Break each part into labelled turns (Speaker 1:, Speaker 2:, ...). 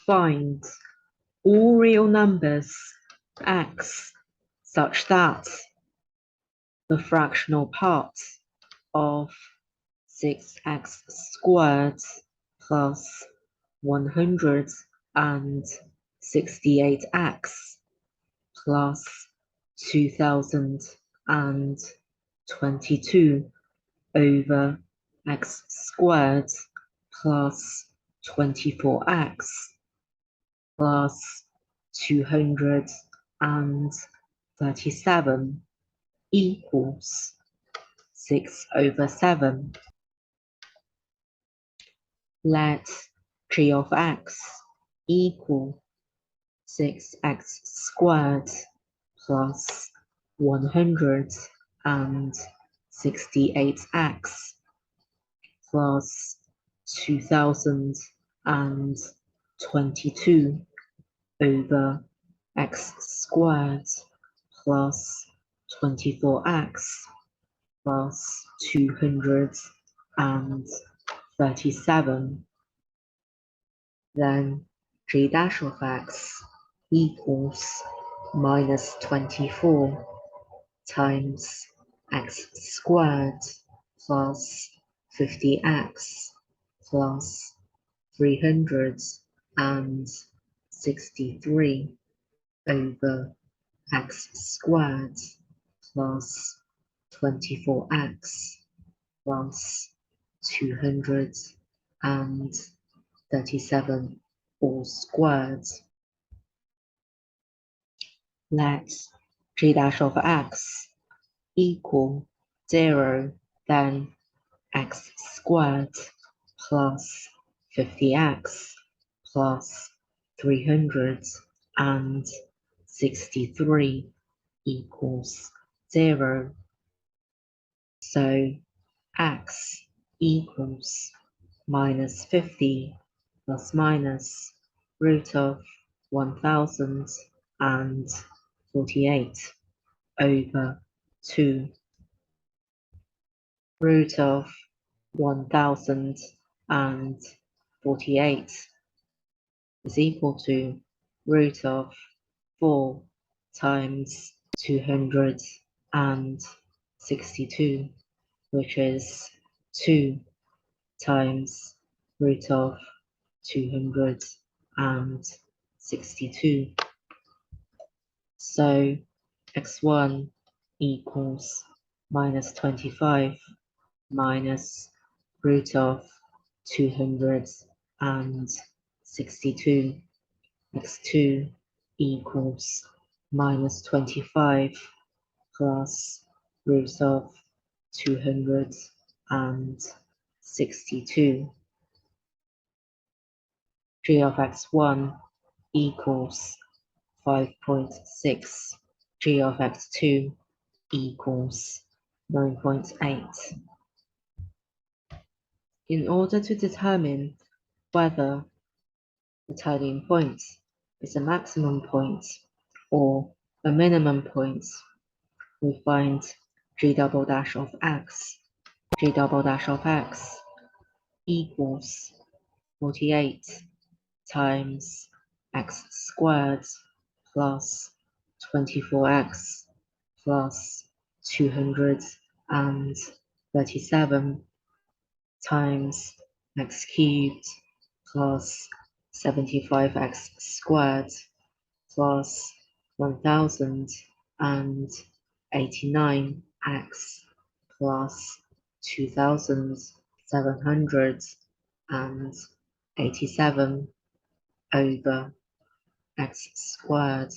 Speaker 1: Find all real numbers x such that the fractional part of 6x squared plus 168x plus 2022 over x squared plus 24x plus 237 equals 6/7. Let g of x equal 6x squared plus 168x plus 2022 over x squared plus 24x plus 237. Then g dash of x equals minus 24 times x squared plus 50x plus 363 over x squared plus 24x plus 237 all squared. Let g dash of x equal 0, then x squared plus 50x plus 363 equals 0. So x equals minus 50 plus minus root of 1048 over 2 root of 1048 is equal to root of 4 times 262, which is 2 times root of 262. So x1 equals minus 25 minus root of 262. x2 equals minus 25 plus root of 262. g of x1 equals 5.6. g of x2 equals 9.8. In order to determine whether the turning point is a maximum point or a minimum point, we find g double dash of x. g double dash of x equals 48 times x squared plus 24x plus 237 times x cubed plus 75x squared plus 1089x plus 2787 over x squared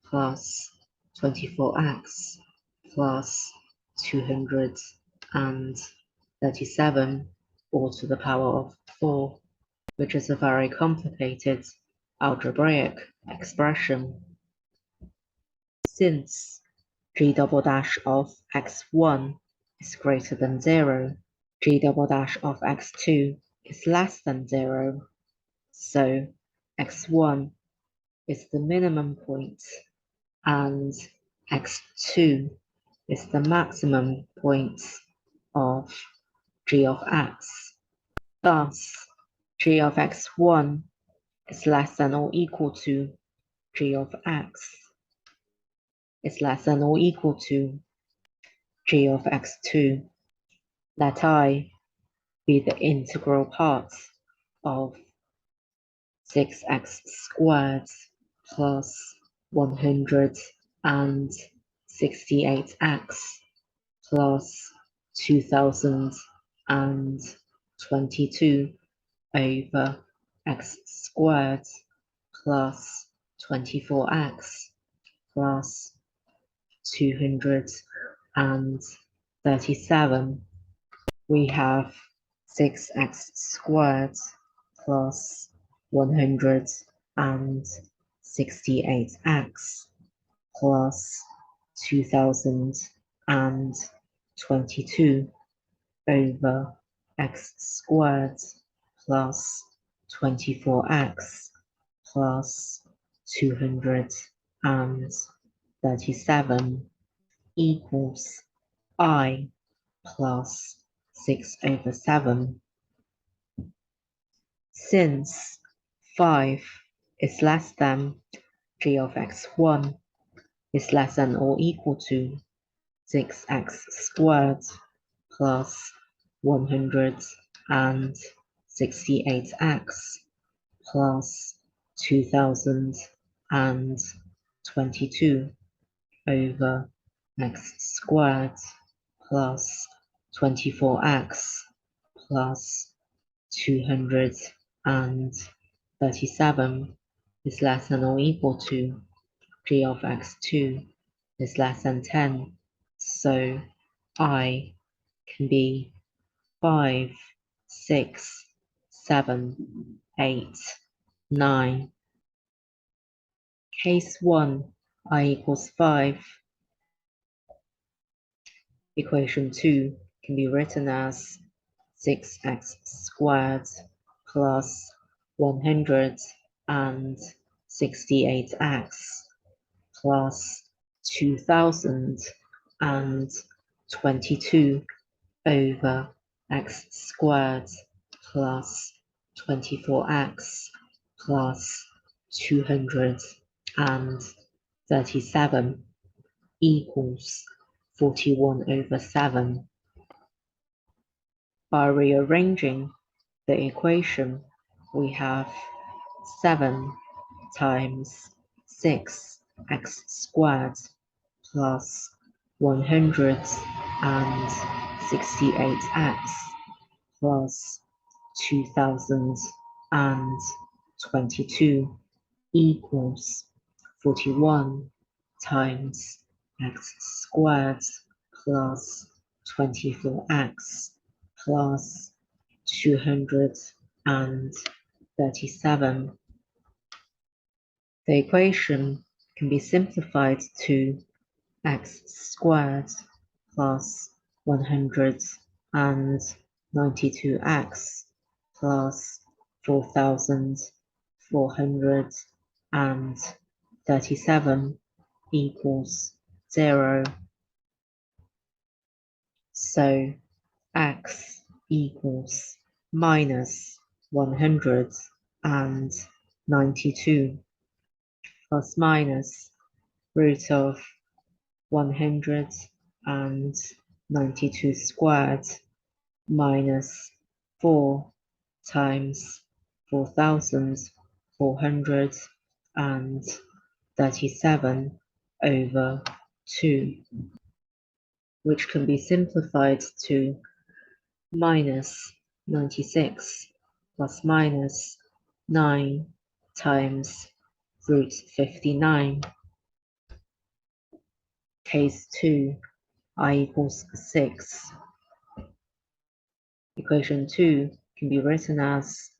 Speaker 1: plus 24x plus 237 all to the power of 4, which is a very complicated algebraic expression. Since g double dash of x1 is greater than 0, g double dash of x2 is less than 0, so x1 is the minimum point and x2 is the maximum point of g of x. Thus, g of x1 is less than or equal to g of x is less than or equal to g of x2. Let I be the integral part of 6x squared plus 168x plus 2022 over x squared plus 24x plus 237. We have 6x squared plus 168x plus 2022 over x squared plus 24x plus 237 equals I plus 6 over 7. Since 5 is less than g of x1 is less than or equal to 6x squared plus 168x plus 2022 over x squared plus 24x plus 237 is less than or equal to g of x2 is less than 10. So I can be 5, 6, 7, 8, 9. Case 1, I equals 5. Equation 2 can be written as 6x squared plus 168x plus 2022 over x squared plus 24x plus 237 equals 41 over 7. By rearranging the equation, we have 7 times 6x squared plus 168x plus 2022 equals 41 times x squared plus 24x plus 237. The equation can be simplified to x squared plus 192x plus 4437 equals 0. So x equals minus 192 plus minus root of 192 squared minus 4 times 4437 over 2, which can be simplified to minus 96 plus minus 9 times root 59. Case 2, I equals 6. Equation 2 can be written as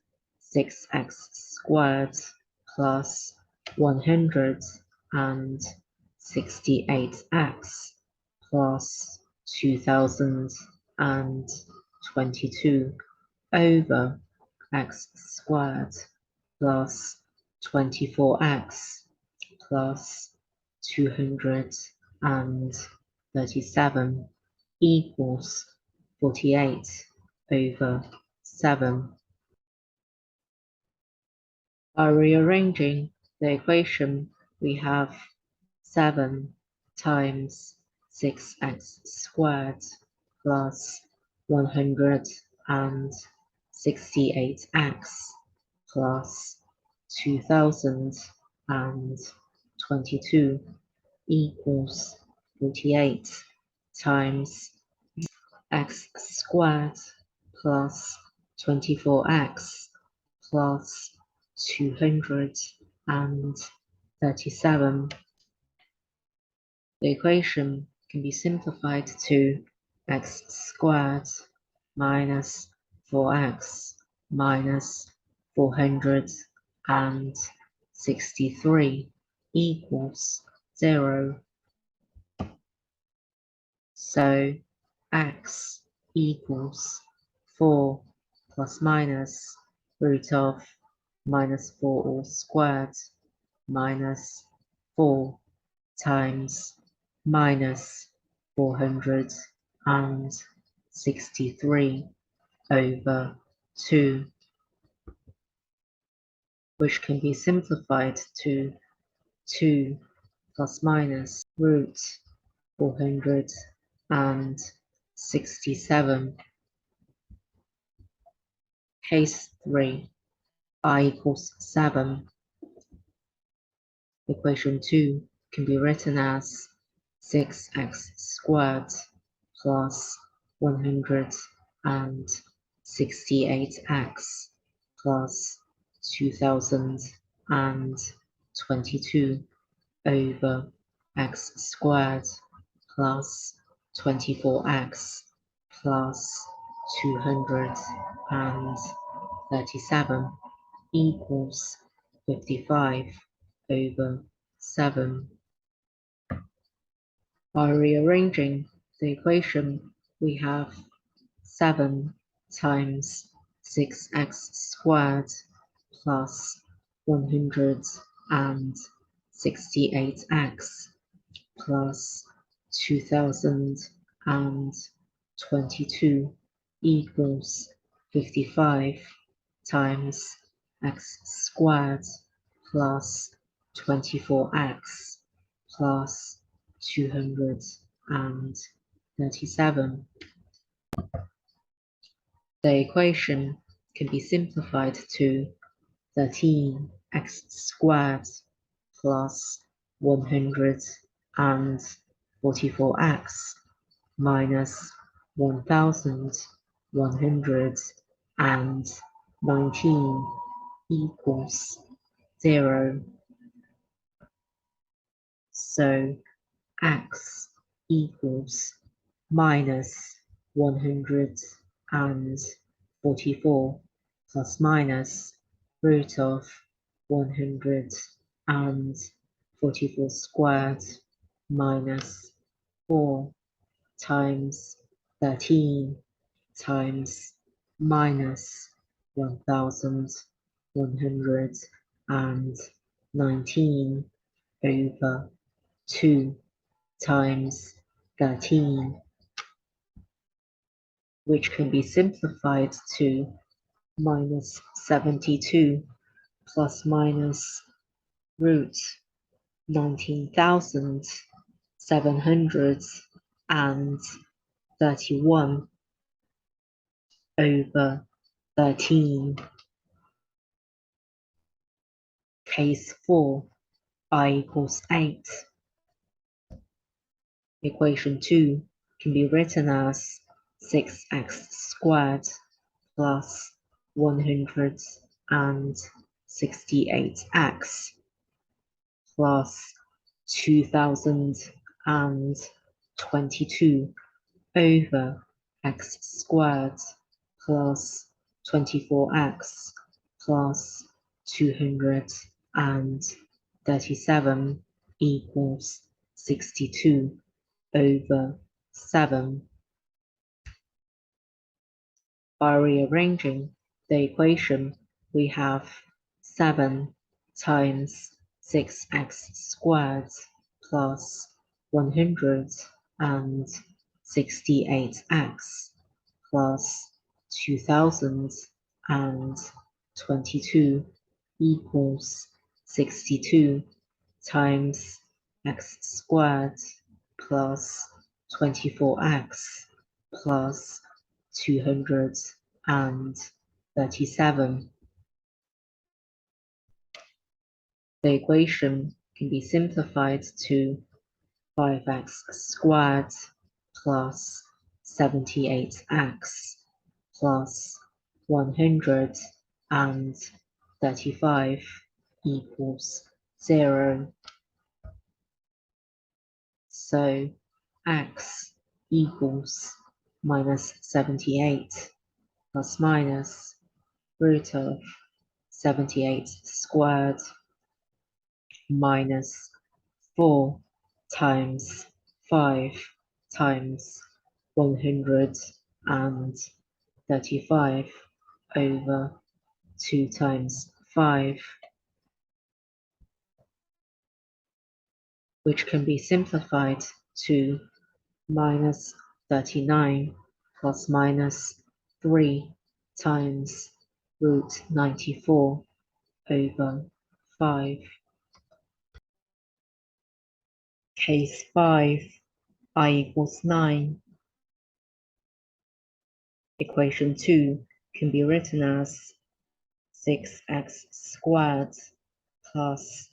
Speaker 1: 6x squared plus 168x plus 2022 over x squared plus 24x plus 237 equals 48 over 7. By rearranging the equation, we have 7 times 6x squared plus 168x plus 2022 equals 48 times x squared plus 24x plus 237. The equation can be simplified to x squared minus 4x minus 463 equals 0. So x equals 4 plus minus root of minus 4 all squared minus 4 times minus 463 over 2, which can be simplified to 2 plus minus root 467. Case 3, I equals 7. Equation 2 can be written as 6x squared plus 168x plus 2022 over x squared plus 24x plus 237 equals 55 over 7. By rearranging the equation, we have 7 times 6x squared plus 168x plus 2022 equals 55 times x squared plus 24x plus 237. The equation can be simplified to 13x squared plus 144x minus 1119 equals 0. So x equals minus 144 plus minus root of 144 squared minus 4 times 13 times minus 1119 over 2 times 13, which can be simplified to minus 72 plus minus root 19,731 over 13. Case 4, I equals 8. Equation 2 can be written as 6x squared plus 168x plus 2022 over x squared plus 24x plus 237 equals 62 over 7. By rearranging the equation, we have 7 times 6x squared plus 168x plus 2022 equals 62 times x squared plus 24x plus 237. The equation can be simplified to 5x squared plus 78x plus 135 equals 0. So x equals minus 78 plus minus root of 78 squared minus 4 times 5 times 135 over 2 times 5, which can be simplified to minus 39 plus minus 3 times root 94 over 5. Case 5, I equals 9. Equation 2 can be written as 6x squared plus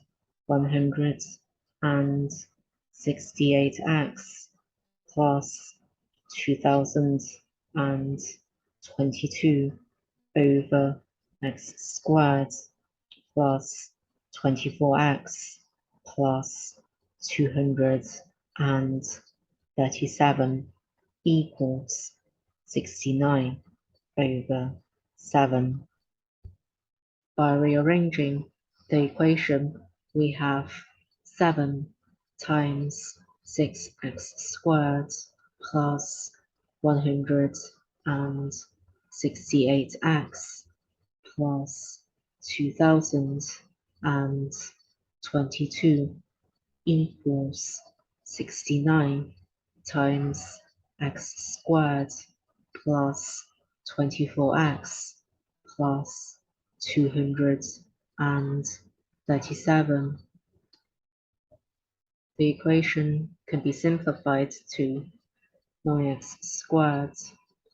Speaker 1: 168x plus 2022 over x squared plus 24x plus 237 equals 69 over 7. By rearranging the equation, we have 7 times 6x squared plus 168x plus 2022 equals 69 times x squared plus 24x plus 237. The equation can be simplified to 9x squared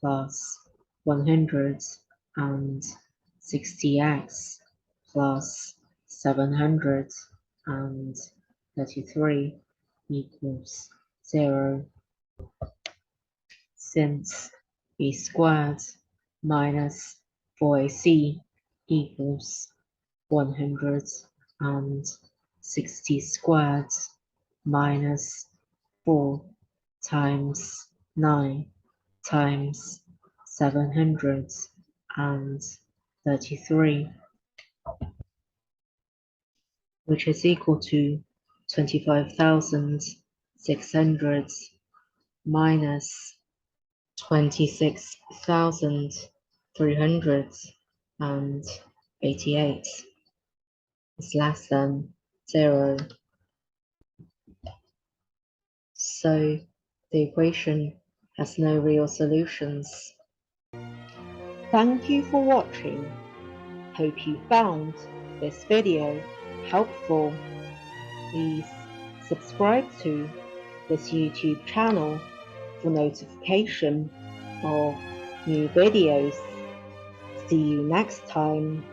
Speaker 1: plus 160x plus 733 equals 0. Since b squared minus 4ac equals 160 squared minus 4 times 9 times 733, which is equal to 25,600 minus 26,388 is less than 0. So the equation has no real solutions. Thank you for watching. Hope you found this video helpful. Please subscribe to this YouTube channel for notification of new videos. See you next time.